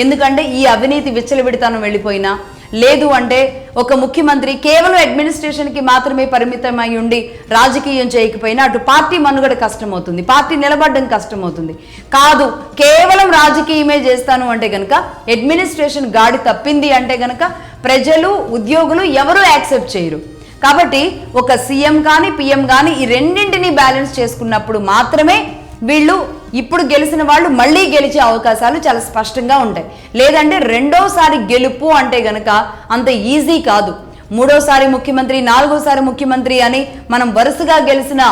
ఎందుకంటే ఈ అవినీతి విచ్చలవిడితనం వెళ్ళిపోయినా, లేదు అంటే ఒక ముఖ్యమంత్రి కేవలం అడ్మినిస్ట్రేషన్కి మాత్రమే పరిమితమై ఉండి రాజకీయం చేయకపోయినా అటు పార్టీ మనుగడ కష్టమవుతుంది, పార్టీ నిలబడడం కష్టమవుతుంది. కాదు, కేవలం రాజకీయమే చేస్తాను అంటే కనుక, అడ్మినిస్ట్రేషన్ గాడి తప్పింది అంటే కనుక ప్రజలు, ఉద్యోగులు ఎవరూ యాక్సెప్ట్ చేయరు. కాబట్టి ఒక సీఎం కానీ పిఎం కానీ ఈ రెండింటినీ బ్యాలెన్స్ చేసుకున్నప్పుడు మాత్రమే వీళ్ళు ఇప్పుడు గెలిచిన వాళ్ళు మళ్ళీ గెలిచే అవకాశాలు చాలా స్పష్టంగా ఉంటాయి. లేదంటే రెండోసారి గెలుపు అంటే గనక అంత ఈజీ కాదు. మూడోసారి ముఖ్యమంత్రి, నాలుగోసారి ముఖ్యమంత్రి అని మనం వరుసగా గెలిచిన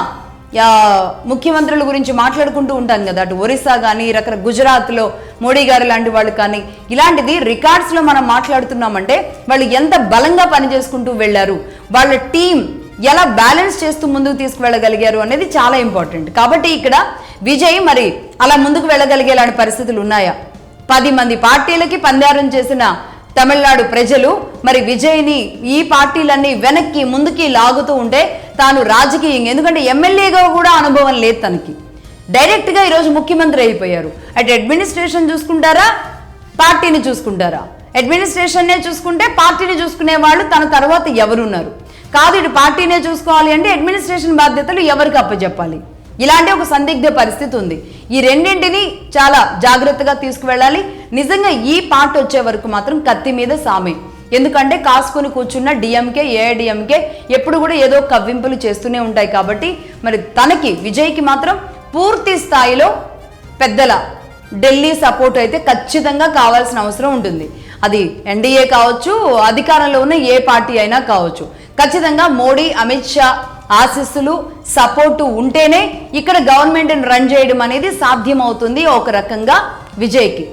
ముఖ్యమంత్రుల గురించి మాట్లాడుకుంటూ ఉంటాం కదా. అటు ఒరిస్సా కానీ, గుజరాత్లో మోడీ గారు లాంటి వాళ్ళు కానీ, ఇలాంటిది రికార్డ్స్లో మనం మాట్లాడుతున్నామంటే వాళ్ళు ఎంత బలంగా పనిచేసుకుంటూ వెళ్ళారు, వాళ్ళ టీం ఎలా బ్యాలెన్స్ చేస్తూ ముందుకు తీసుకువెళ్ళగలిగారు అనేది చాలా ఇంపార్టెంట్. కాబట్టి ఇక్కడ విజయ్ మరి అలా ముందుకు వెళ్ళగలిగేలాంటి పరిస్థితులు ఉన్నాయా? 10 మంది పార్టీలకి పందారం చేసిన తమిళనాడు ప్రజలు మరి విజయ్ని ఈ పార్టీలన్నీ వెనక్కి ముందుకి లాగుతూ ఉంటే తాను రాజకీయంగా, ఎందుకంటే ఎమ్మెల్యేగా కూడా అనుభవం లేదు తనకి, డైరెక్ట్గా ఈరోజు ముఖ్యమంత్రి అయిపోయారు. అటు అడ్మినిస్ట్రేషన్ చూసుకుంటారా, పార్టీని చూసుకుంటారా? అడ్మినిస్ట్రేషన్నే చూసుకుంటే పార్టీని చూసుకునే వాళ్ళు తన తర్వాత ఎవరున్నారు? కాదు, ఇటు పార్టీనే చూసుకోవాలి అంటే అడ్మినిస్ట్రేషన్ బాధ్యతలు ఎవరికి అప్పచెప్పాలి? ఇలాంటి ఒక సందిగ్ధ పరిస్థితి ఉంది. ఈ రెండింటిని చాలా జాగ్రత్తగా తీసుకువెళ్ళాలి. నిజంగా ఈ పార్ట్ వచ్చే వరకు మాత్రం కత్తి మీద సామే. ఎందుకంటే కాసుకొని కూర్చున్న డిఎంకే, ఏఐడిఎంకే ఎప్పుడు కూడా ఏదో కవ్వింపులు చేస్తూనే ఉంటాయి. కాబట్టి మరి తనకి, విజయ్కి మాత్రం పూర్తి స్థాయిలో పెద్దల ఢిల్లీ సపోర్ట్ అయితే ఖచ్చితంగా కావాల్సిన అవసరం ఉంటుంది. అది ఎన్డీఏ కావచ్చు, అధికారంలో ఉన్న ఏ పార్టీ అయినా కావచ్చు. ఖచ్చితంగా మోడీ, అమిత్ షా ఆశీస్సులు, సపోర్టు ఉంటేనే ఇక్కడ గవర్నమెంట్ని రన్ చేయడం అనేది సాధ్యమవుతుంది ఒక రకంగా విజయ్కి.